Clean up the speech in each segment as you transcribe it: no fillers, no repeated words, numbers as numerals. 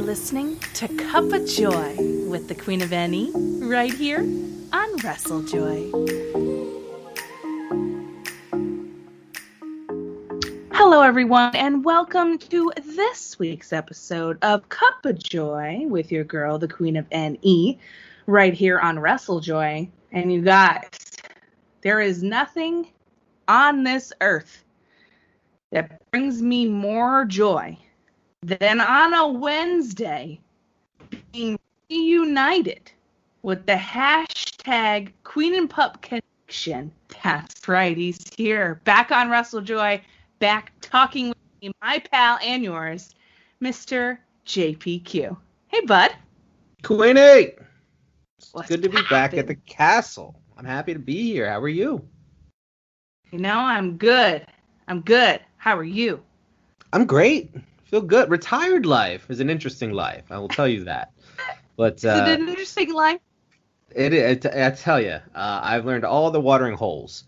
listening to Cuppa Joy with the Queen of NE right here on Wrestle Joy. Hello, everyone, and welcome to this week's episode of Cuppa Joy with your girl, the Queen of NE, right here on Wrestle Joy. And you guys, there is nothing on this earth that brings me more joy than on a Wednesday being reunited with the hashtag Queen and Pup Connection. That's right, he's here, back on Wrestle Joy, back talking with me, my pal and yours, Mr. JPQ. Hey, bud. Queenie! What's good to be back at the castle. I'm happy to be here. How are you? You know, I'm good. How are you? I'm great. Feel good. Retired life is an interesting life. I will tell you that. But Is it an interesting life? I tell you, I've learned all the watering holes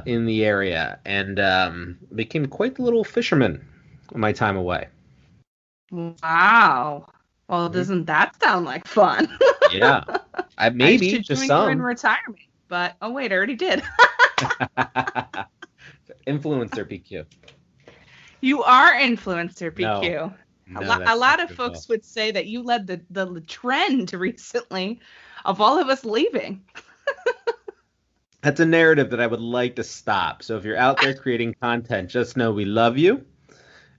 in the area and became quite the little fisherman in my time away. Wow. Well, doesn't that sound like fun? Yeah. Maybe to some. You're in retirement, but oh wait, I already did. Influencer PQ. You are influencer PQ. No, a lot of folks would say that you led the trend recently of all of us leaving. That's a narrative that I would like to stop. So if you're out there creating content, just know we love you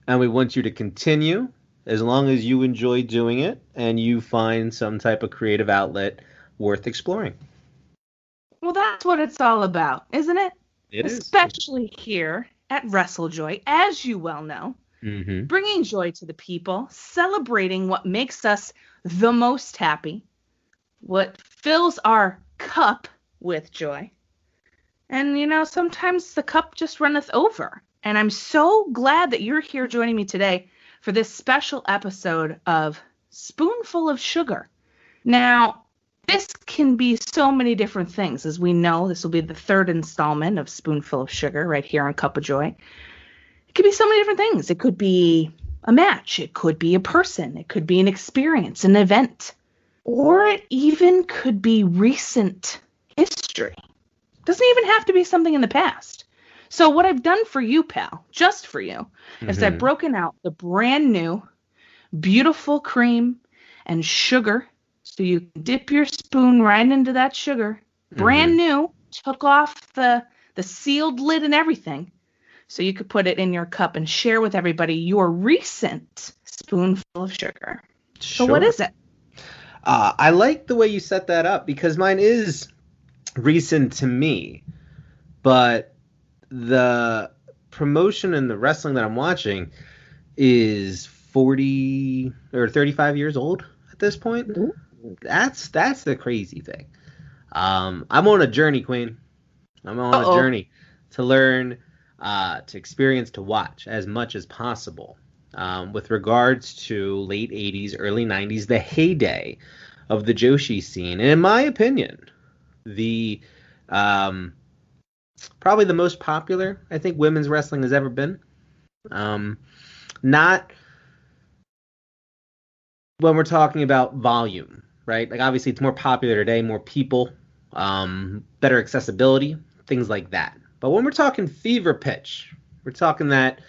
and we want you to continue as long as you enjoy doing it and you find some type of creative outlet worth exploring. Well, that's what it's all about, isn't it? It is. Especially here at Wrestle Joy, as you well know, bringing joy to the people, celebrating what makes us the most happy, what fills our cup with joy. And, you know, sometimes the cup just runneth over. And I'm so glad that you're here joining me today for this special episode of Spoonful of Sugar. Now, this can be so many different things. As we know, this will be the third installment of Spoonful of Sugar right here on Cuppa Joy. It could be so many different things. It could be a match. It could be a person. It could be an experience, an event. Or it even could be recent history. It doesn't even have to be something in the past. So what I've done for you, pal, just for you, is I've broken out the brand new, beautiful cream and sugar. So you can dip your spoon right into that sugar. Brand new. Took off the sealed lid and everything. So you could put it in your cup and share with everybody your recent spoonful of sugar. Sure. So what is it? I like the way you set that up because mine is recent to me. But the promotion and the wrestling that I'm watching is 40 or 35 years old at this point. Ooh. That's the crazy thing. I'm on a journey, Queen. I'm on a journey to learn, to experience, to watch as much as possible. With regards to late 80s, early 90s, the heyday of the Joshi scene. And in my opinion, the probably the most popular I think women's wrestling has ever been. Not when we're talking about volume, right? Like obviously it's more popular today, more people, better accessibility, things like that. But when we're talking fever pitch, we're talking that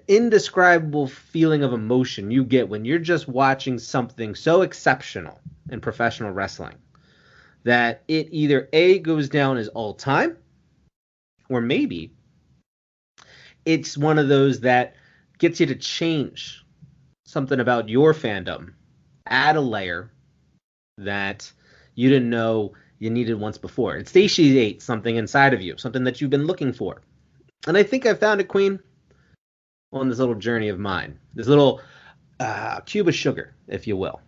indescribable feeling of emotion you get when you're just watching something so exceptional in professional wrestling that it either A, goes down as all time, or maybe it's one of those that gets you to change something about your fandom, add a layer that you didn't know you needed once before. It satiates something inside of you, something that you've been looking for. And I think I found it, Queen, on this little journey of mine. This little cube of sugar, if you will.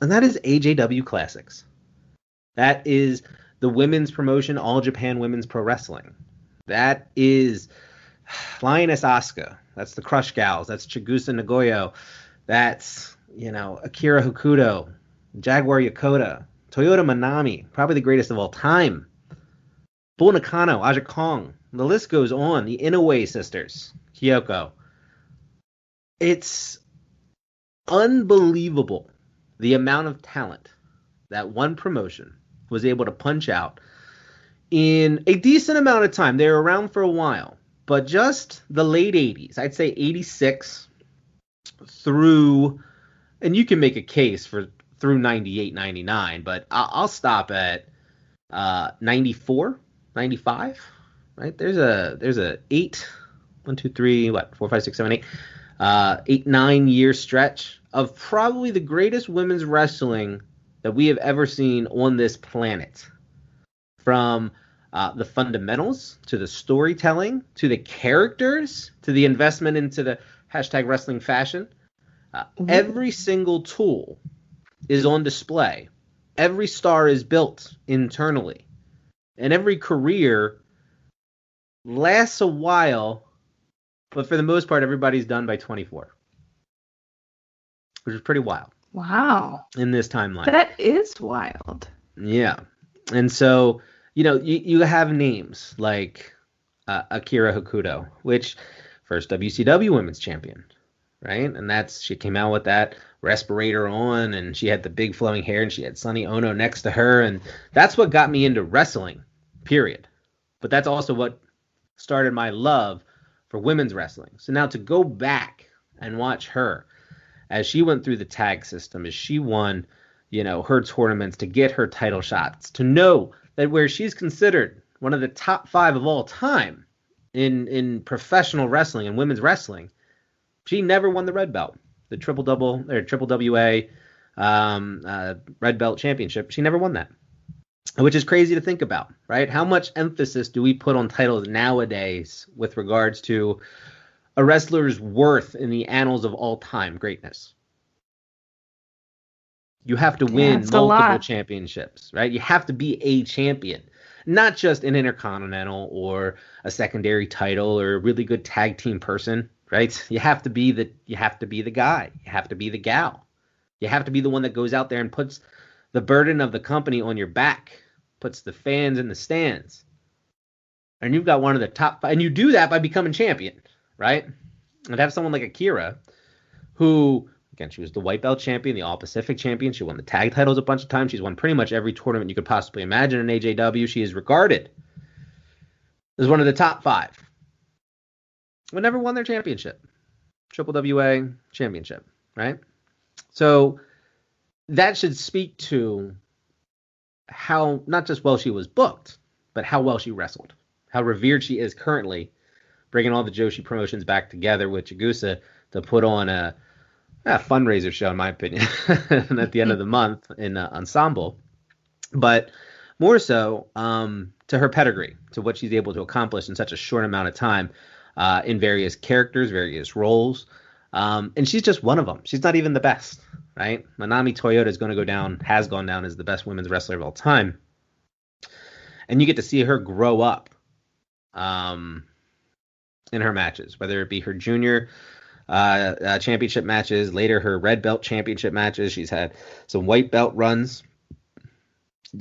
And that is AJW Classics. That is the women's promotion, All Japan Women's Pro Wrestling. That is Lioness Asuka. That's the Crush Gals. That's Chigusa Nagoyo. That's, Akira Hokuto, Jaguar Yokota, Toyota Manami, probably the greatest of all time. Bull Nakano, Aja Kong. The list goes on. The Inoue sisters, Kyoko. It's unbelievable the amount of talent that one promotion was able to punch out in a decent amount of time. They were around for a while, but just the late 80s, I'd say 86 through, and you can make a case for through 98, 99, but I'll stop at 94, 95, right? There's a 8, 9 year stretch of probably the greatest women's wrestling that we have ever seen on this planet. From the fundamentals to the storytelling to the characters to the investment into the #wrestling fashion. Every single tool is on display. Every star is built internally. And every career lasts a while, but for the most part, everybody's done by 24. Which is pretty wild. Wow. In this timeline. That is wild. Yeah. And so, you have names like Akira Hokuto, which first WCW Women's Champion, right? And she came out with that respirator on, and she had the big flowing hair, and she had Sonny Ono next to her, and that's what got me into wrestling, period. But that's also what started my love for women's wrestling. So now to go back and watch her as she went through the tag system, as she won, her tournaments, to get her title shots, to know that where she's considered one of the top 5 of all time in professional wrestling and women's wrestling, she never won the red belt, the triple WA red belt championship. She never won that, which is crazy to think about, right? How much emphasis do we put on titles nowadays with regards to a wrestler's worth in the annals of all-time greatness? You have to win multiple championships, right? You have to be a champion, not just an intercontinental or a secondary title or a really good tag team person, right? You have to be the guy. You have to be the gal. You have to be the one that goes out there and puts the burden of the company on your back, puts the fans in the stands. And you've got one of the top 5, and you do that by becoming champion, right? And have someone like Akira, who, again, she was the white belt champion, the All Pacific champion. She won the tag titles a bunch of times. She's won pretty much every tournament you could possibly imagine in AJW. She is regarded as one of the top 5. But never won their championship. Triple WA championship, right? So that should speak to how not just well she was booked, but how well she wrestled. How revered she is currently, bringing all the Joshi promotions back together with Chigusa to put on a fundraiser show, in my opinion, at the end of the month in Ensemble. But more so to her pedigree, to what she's able to accomplish in such a short amount of time in various characters, various roles. And she's just one of them. She's not even the best, right? Manami Toyota has gone down as the best women's wrestler of all time. And you get to see her grow up in her matches, whether it be her junior championship matches, later her red belt championship matches. She's had some white belt runs.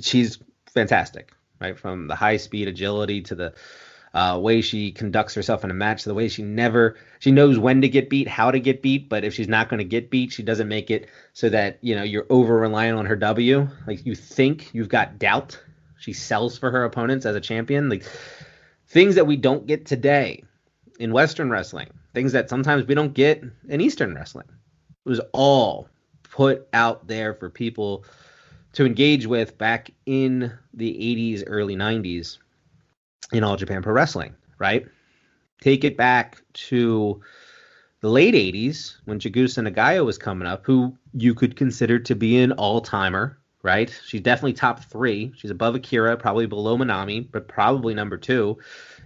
She's fantastic, right? From the high speed agility to the way she conducts herself in a match, to the way she knows when to get beat, how to get beat, but if she's not going to get beat, she doesn't make it so that, you're over reliant on her W. Like, you think you've got doubt. She sells for her opponents as a champion. Like, things that we don't get today in Western wrestling, things that sometimes we don't get in Eastern wrestling. It was all put out there for people to engage with back in the 80s, early 90s in All Japan Pro Wrestling, right? Take it back to the late 80s when Chigusa Nagayo was coming up, who you could consider to be an all-timer, right? She's definitely top 3. She's above Akira, probably below Manami, but probably number 2,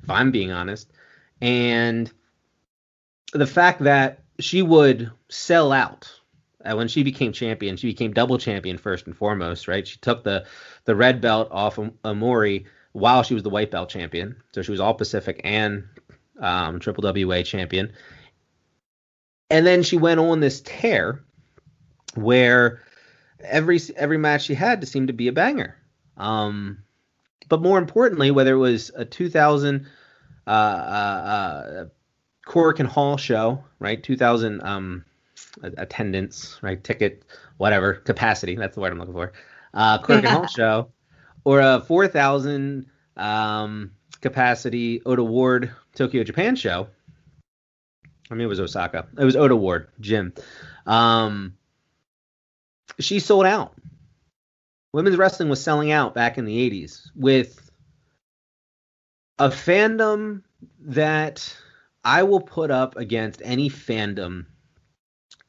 if I'm being honest. And the fact that she would sell out when she became champion, she became double champion first and foremost, right? She took the red belt off Amori while she was the white belt champion. So she was All Pacific and Triple WA champion. And then she went on this tear where every match she had seemed to be a banger. But more importantly, whether it was a 2000 Cork Hall show, right? 2,000 attendance, right? Ticket, whatever, capacity. That's the word I'm looking for. Cork Hall show, or a 4,000 capacity Oda Ward Tokyo Japan show. I mean, it was Osaka. It was Oda Ward Gym. She sold out. Women's wrestling was selling out back in the 80s with a fandom that I will put up against any fandom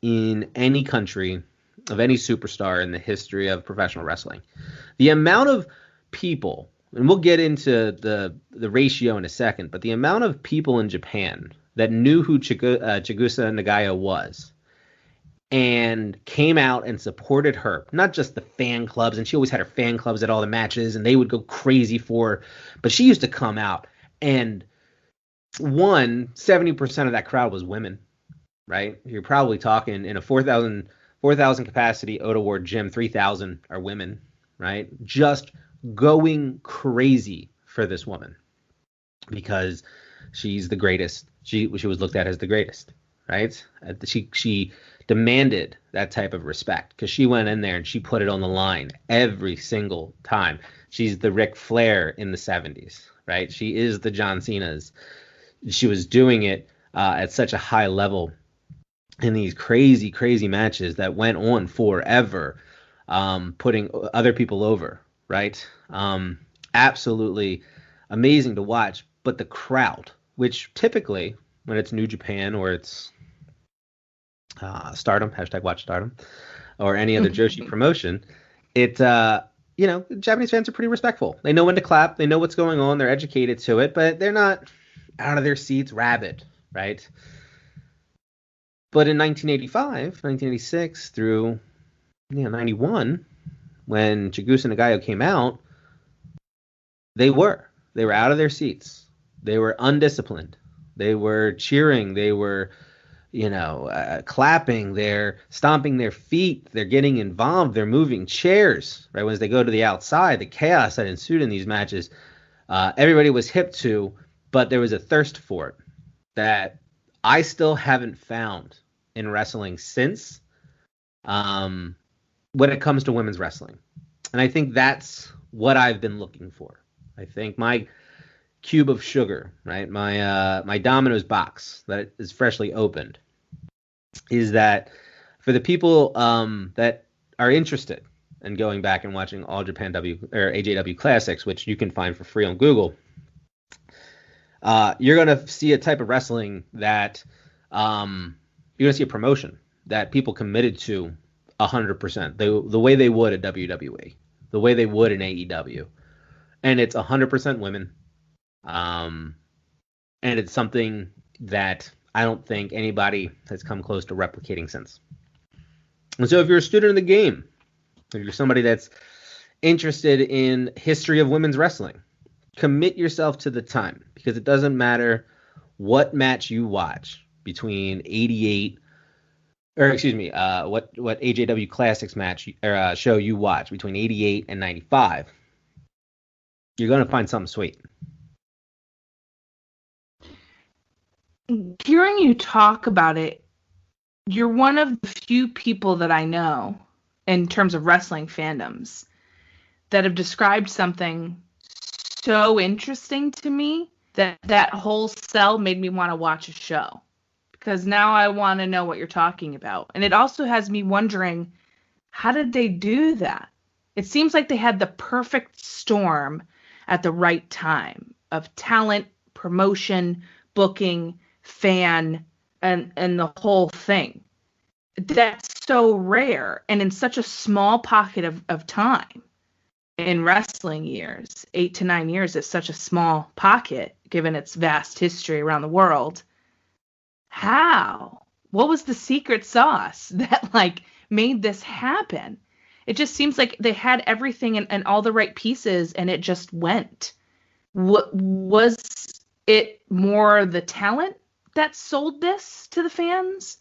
in any country of any superstar in the history of professional wrestling. The amount of people, and we'll get into the ratio in a second, but the amount of people in Japan that knew who Chigusa Nagaya was and came out and supported her, not just the fan clubs, and she always had her fan clubs at all the matches, and they would go crazy for her, but she used to come out, and 70% of that crowd was women, right? You're probably talking in a 4,000 capacity Oda Ward gym, 3,000 are women, right? Just going crazy for this woman because she's the greatest. She was looked at as the greatest, right? She demanded that type of respect because she went in there and she put it on the line every single time. She's the Ric Flair in the 70s, right? She is the John Cena's. She was doing it at such a high level in these crazy, crazy matches that went on forever, putting other people over, right? Absolutely amazing to watch. But the crowd, which typically when it's New Japan or it's Stardom, #watch Stardom, or any other Joshi promotion, Japanese fans are pretty respectful. They know when to clap. They know what's going on. They're educated to it, but they're not out of their seats rabid, right? But in 1985, 1986 through 91, when Chigusa Nagayo came out, they were out of their seats. They were undisciplined. They were cheering. They were, clapping. They're stomping their feet. They're getting involved. They're moving chairs, right? Once they go to the outside, the chaos that ensued in these matches, everybody was hip to, but there was a thirst for it that I still haven't found in wrestling since, when it comes to women's wrestling. And I think that's what I've been looking for. I think my cube of sugar, right? My Domino's box that is freshly opened is that for the people that are interested in going back and watching All Japan AJW Classics, which you can find for free on Google, you're going to see a type of wrestling that you're going to see a promotion that people committed to 100%, the way they would at WWE, the way they would in AEW. And it's 100% women. And it's something that I don't think anybody has come close to replicating since. And so if you're a student of the game, if you're somebody that's interested in history of women's wrestling, commit yourself to the time, because it doesn't matter what match you watch between 88 or what AJW Classics match or show you watch between 88 and 95, you're going to find something sweet. Hearing you talk about it, you're one of the few people that I know in terms of wrestling fandoms that have described something so interesting to me that whole cell made me want to watch a show, because now I want to know what you're talking about. And it also has me wondering, how did they do that? It seems like they had the perfect storm at the right time of talent, promotion, booking, fan, and the whole thing. That's so rare, and in such a small pocket of time. In wrestling years, 8 to 9 years is such a small pocket given its vast history around the world. How? What was the secret sauce that made this happen? It just seems like they had everything and all the right pieces, and it just went. What was it? More the talent that sold this to the fans,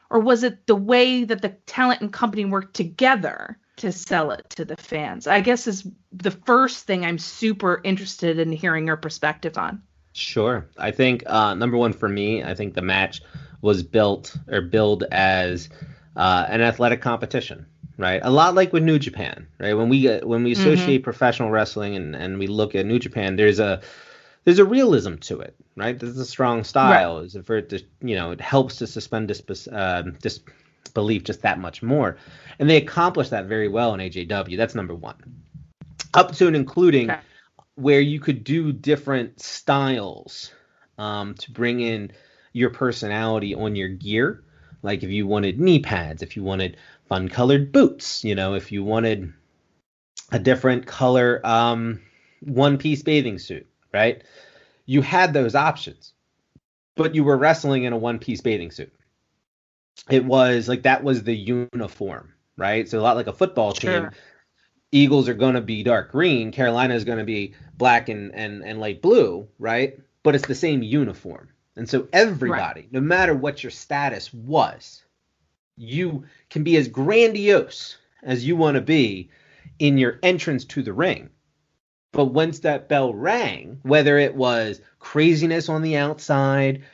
or was it the way that the talent and company worked together to sell it to the fans? I guess is the first thing I'm super interested in hearing your perspective on. Sure. I think number one for me, I think the match was built or billed as an athletic competition, right? A lot like with New Japan, right? When we Mm-hmm. associate professional wrestling and we look at New Japan, there's a realism to it, right? There's a strong Right. style. Is for it to it helps to suspend disbelief just that much more, and they accomplished that very well in AJW. That's number one, up to and including Okay. where you could do different styles to bring in your personality on your gear. Like if you wanted knee pads, if you wanted fun colored boots, if you wanted a different color one piece bathing suit, right? You had those options, but you were wrestling in a one piece bathing suit. It was like that was the uniform, right? So a lot like a football team, Sure. Eagles are going to be dark green, Carolina is going to be black and light blue, right? But it's the same uniform. And so Right. everybody, no matter what your status was, you can be as grandiose as you want to be in your entrance to the ring. But once that bell rang, whether it was craziness on the outside,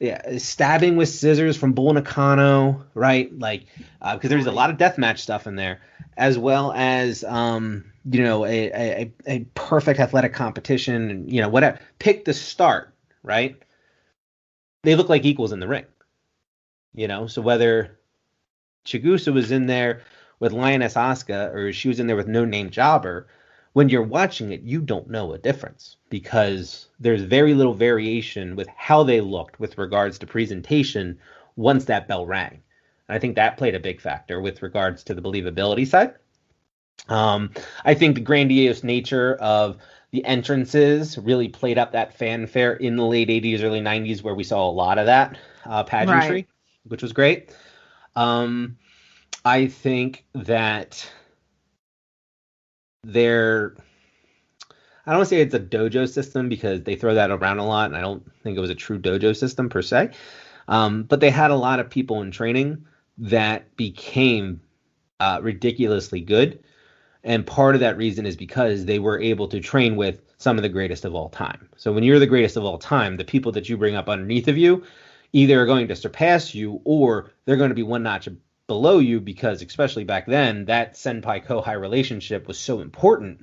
yeah, stabbing with scissors from Bull Nakano, right? Like, because there's a lot of deathmatch stuff in there, as well as, a perfect athletic competition, and, whatever. Pick the start, right? They look like equals in the ring, So whether Chigusa was in there with Lioness Asuka or she was in there with No Name Jobber, when you're watching it, you don't know a difference because there's very little variation with how they looked with regards to presentation once that bell rang. And I think that played a big factor with regards to the believability side. I think the grandiose nature of the entrances really played up that fanfare in the late 80s, early 90s, where we saw a lot of that Right. pageantry, which was great. Um, I think that there, I don't want to say it's a dojo system because they throw that around a lot, and I don't think it was a true dojo system per se. But they had a lot of people in training that became ridiculously good. And part of that reason is because they were able to train with some of the greatest of all time. So when you're the greatest of all time, the people that you bring up underneath of you either are going to surpass you or they're going to be one notch below you because, especially back then, that senpai kohai relationship was so important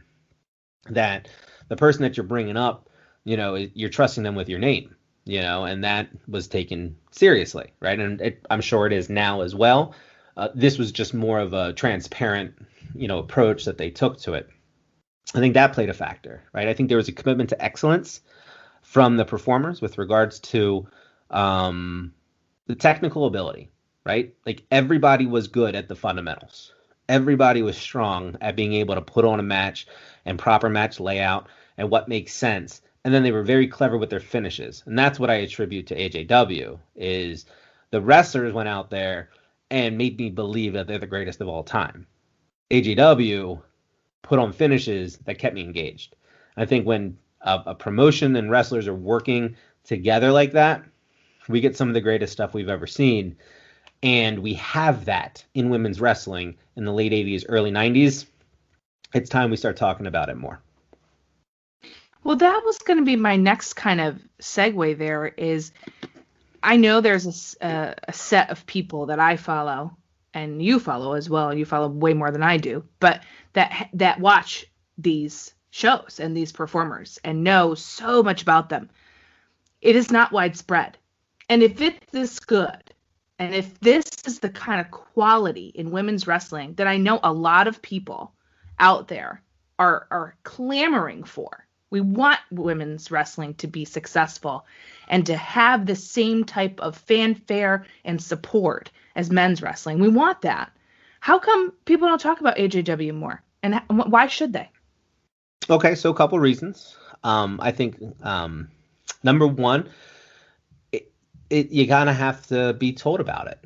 that the person that you're bringing up, you're trusting them with your name, and that was taken seriously, right? And I'm sure it is now as well. This was just more of a transparent, approach that they took to it. I think that played a factor, right? I think there was a commitment to excellence from the performers with regards to the technical ability, right? Like everybody was good at the fundamentals. Everybody was strong at being able to put on a match and proper match layout and what makes sense. And then they were very clever with their finishes. And that's what I attribute to AJW is the wrestlers went out there and made me believe that they're the greatest of all time. AJW put on finishes that kept me engaged. I think when a promotion and wrestlers are working together like that, we get some of the greatest stuff we've ever seen. And we have that in women's wrestling in the late 80s, early 90s. It's time we start talking about it more. Well, that was going to be my next kind of segue there is I know there's a set of people that I follow and you follow as well. You follow way more than I do, but that watch these shows and these performers and know so much about them. It is not widespread. And if it's this good, and if this is the kind of quality in women's wrestling that I know a lot of people out there are clamoring for, we want women's wrestling to be successful and to have the same type of fanfare and support as men's wrestling. We want that. How come people don't talk about AJW more? And why should they? Okay, so a couple reasons. I think number one, you gotta have to be told about it.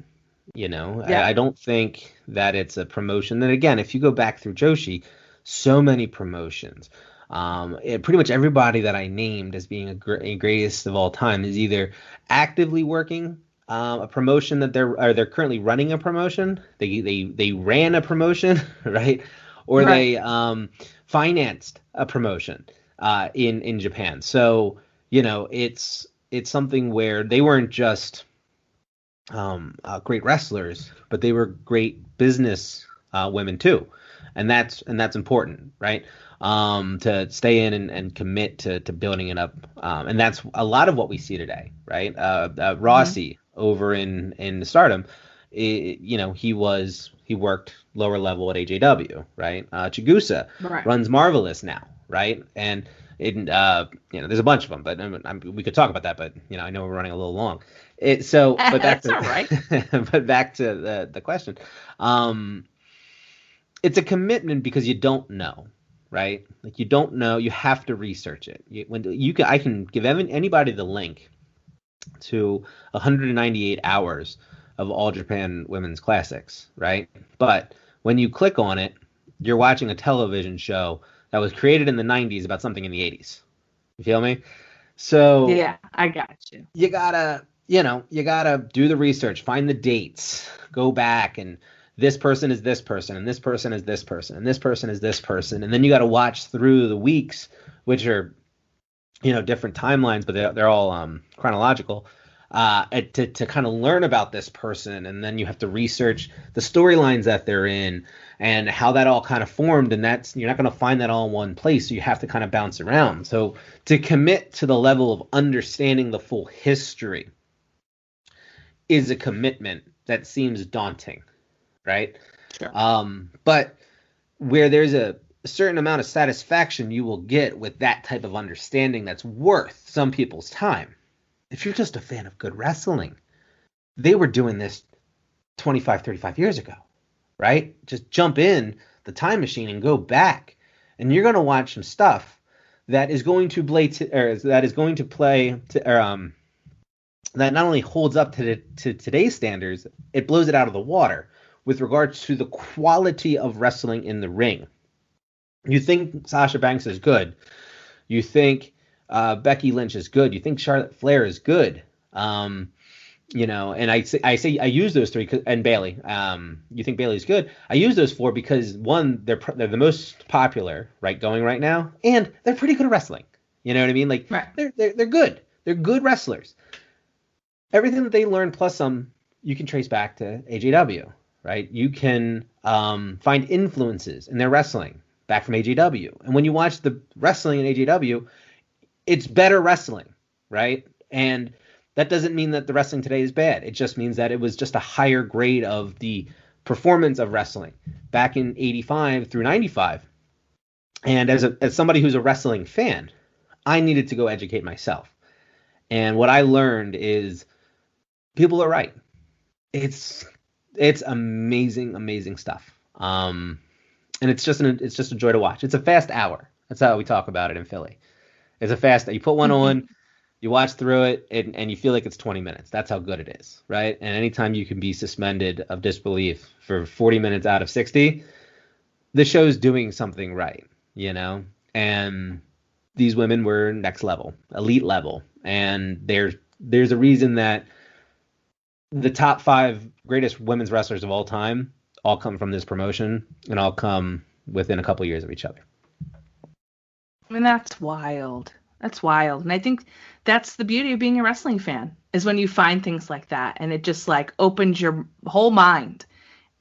Yep. I don't think that it's a promotion. Then again, if you go back through Joshi, so many promotions. Pretty much everybody that I named as being a greatest of all time is either actively working a promotion that they're currently running a promotion. They ran a promotion, right? Or Right. they financed a promotion in Japan. So it's something where they weren't just great wrestlers, but they were great business women too, and that's important, right? To stay in and commit to building it up, and that's a lot of what we see today, right? Rossi over in Stardom, he worked lower level at AJW, right? Chigusa runs Marvelous now, right? And there's a bunch of them, but we could talk about that, but I know we're running a little long. But back to, all right. but back to the question. It's a commitment because you don't know, right? Like, you don't know, you have to research it. I can give anybody the link to 198 hours of All Japan Women's Classics, right? But when you click on it, you're watching a television show that was created in the 90s about something in the 80s. You feel me? So yeah, I got you. You gotta do the research, find the dates, go back, and this person is this person, and this person is this person, and this person is this person, and then you gotta watch through the weeks, which are different timelines, but they're all chronological, to kind of learn about this person, and then you have to research the storylines that they're in and how that all kind of formed, and you're not going to find that all in one place, so you have to kind of bounce around. So to commit to the level of understanding the full history is a commitment that seems daunting, right? Sure. But where there's a certain amount of satisfaction you will get with that type of understanding that's worth some people's time. If you're just a fan of good wrestling, they were doing this 25, 35 years ago, right? Just jump in the time machine and go back, and you're going to watch some stuff that is going to that not only holds up to today's standards, it blows it out of the water with regards to the quality of wrestling in the ring. You think Sasha Banks is good. You think Becky Lynch is good. You think Charlotte Flair is good. And I use those three, and Bayley. You think Bayley's good? I use those four because, one, they're the most popular going right now, and they're pretty good at wrestling. You know what I mean? Like, right. They're good. They're good wrestlers. Everything that they learn plus some, you can trace back to AJW, right? You can find influences in their wrestling back from AJW. And when you watch the wrestling in AJW, it's better wrestling, right? And that doesn't mean that the wrestling today is bad. It just means that it was just a higher grade of the performance of wrestling back in 85 through 95. And as somebody who's a wrestling fan, I needed to go educate myself. And what I learned is people are right. It's amazing, amazing stuff. And it's just a joy to watch. It's a fast hour. That's how we talk about it in Philly. It's a fast. You put one on, you watch through it, and you feel like it's 20 minutes. That's how good it is, right? And anytime you can be suspended of disbelief for 40 minutes out of 60, the show's doing something right, And these women were next level, elite level, and there's a reason that the top 5 greatest women's wrestlers of all time all come from this promotion, and all come within a couple years of each other. I mean, that's wild. That's wild. And I think that's the beauty of being a wrestling fan, is when you find things like that, and it just opens your whole mind,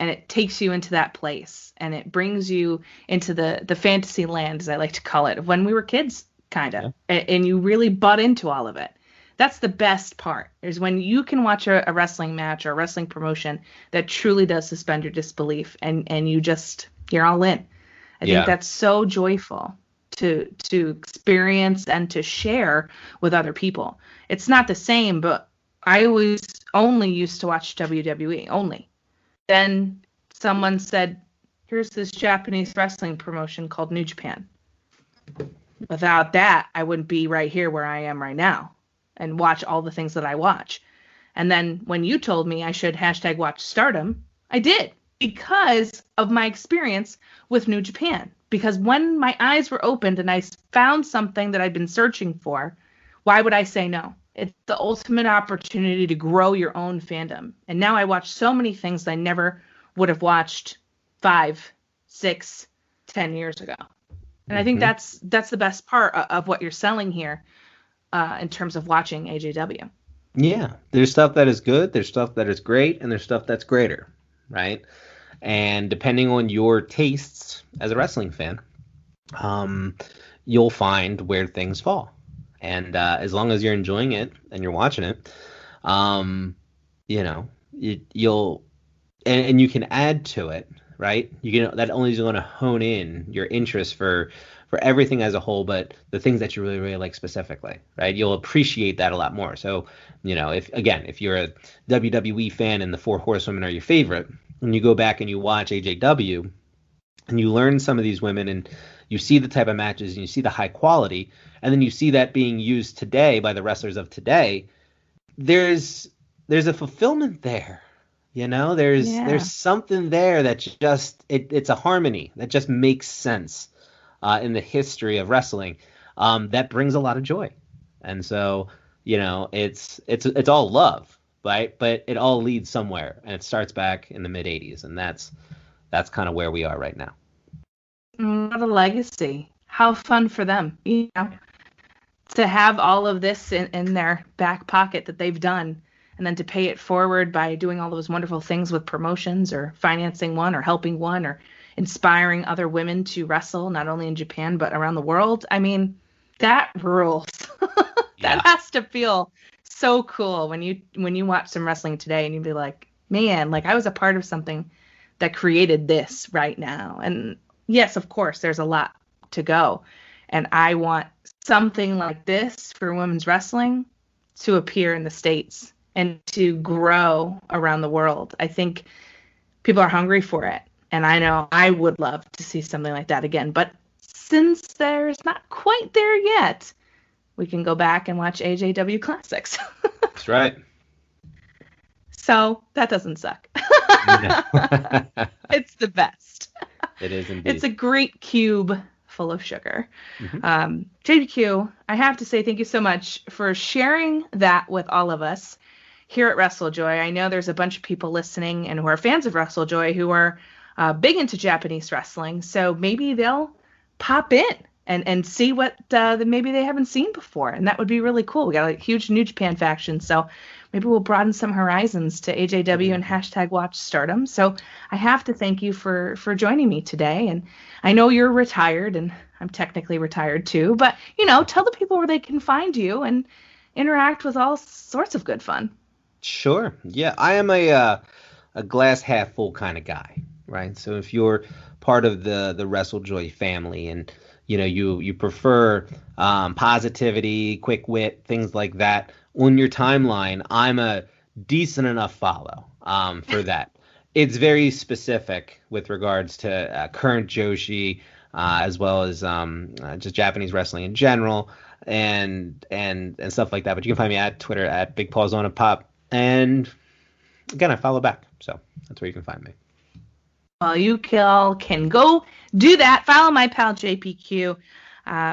and it takes you into that place, and it brings you into the fantasy land, as I like to call it, of when we were kids, kind of, and you really butt into all of it. That's the best part, is when you can watch a wrestling match or a wrestling promotion that truly does suspend your disbelief, and you're all in. I think that's so joyful to experience and to share with other people. It's not the same, but I always only used to watch WWE, only. Then someone said, here's this Japanese wrestling promotion called New Japan. Without that, I wouldn't be right here where I am right now and watch all the things that I watch. And then when you told me I should #watch Stardom, I did, because of my experience with New Japan. Because when my eyes were opened and I found something that I'd been searching for, why would I say no? It's the ultimate opportunity to grow your own fandom. And now I watch so many things I never would have watched 5, 6, 10 years ago. And I think that's the best part of what you're selling here. in terms of watching AJW. Yeah, there's stuff that is good, there's stuff that is great, and there's stuff that's greater, right? And depending on your tastes as a wrestling fan, you'll find where things fall. And as long as you're enjoying it and you're watching it, you'll and you can add to it, right? That only is going to hone in your interest for everything as a whole, but the things that you really, really like specifically, right? You'll appreciate that a lot more. So, if you're a WWE fan and the Four Horsewomen are your favorite, and you go back and you watch AJW and you learn some of these women and you see the type of matches and you see the high quality, and then you see that being used today by the wrestlers of today, there's a fulfillment there. There's something there that just it's a harmony that just makes sense in the history of wrestling that brings a lot of joy. And so, it's all love, right? But it all leads somewhere, and it starts back in the mid 80s, and that's kind of where we are right now. What a legacy. How fun for them, to have all of this in their back pocket that they've done, and then to pay it forward by doing all those wonderful things with promotions or financing one or helping one or inspiring other women to wrestle, not only in Japan, but around the world. I mean, that rules. That has to feel so cool when you watch some wrestling today and you'd be like, man, like I was a part of something that created this right now. And yes, of course, there's a lot to go. And I want something like this for women's wrestling to appear in the States and to grow around the world. I think people are hungry for it. And I know I would love to see something like that again. But since there's not quite there yet, we can go back and watch AJW Classics. That's right. So that doesn't suck. It's the best. It is indeed. It's a great cube full of sugar. Mm-hmm. JPQ, I have to say thank you so much for sharing that with all of us here at Wrestle Joy. I know there's a bunch of people listening and who are fans of Wrestle Joy who are big into Japanese wrestling. So maybe they'll pop in and see what maybe they haven't seen before. And that would be really cool. We got a huge New Japan faction. So maybe we'll broaden some horizons to AJW and #WatchStardom. So I have to thank you for joining me today. And I know you're retired, and I'm technically retired too. But, tell the people where they can find you and interact with all sorts of good fun. Sure. Yeah, I am a glass half full kind of guy, right? So if you're part of the Wrestle Joy family and you prefer positivity, quick wit, things like that on your timeline, I'm a decent enough follow for that. It's very specific with regards to current Joshi, as well as just Japanese wrestling in general, and stuff like that. But you can find me at Twitter at Big Paws on a Pop, and again, I follow back, so that's where you can find me. Well, you all can go do that. Follow my pal JPQ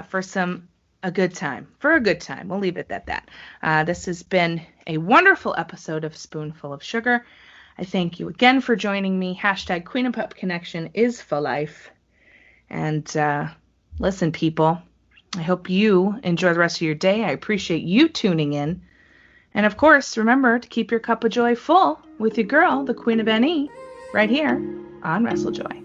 for a good time. We'll leave it at that. This has been a wonderful episode of Spoonful of Sugar. I thank you again for joining me. #Queen and Pup Connection is for life. And listen, people, I hope you enjoy the rest of your day. I appreciate you tuning in. And of course, remember to keep your cup of joy full with your girl, the Queen of NE, right here on Wrestle Joy.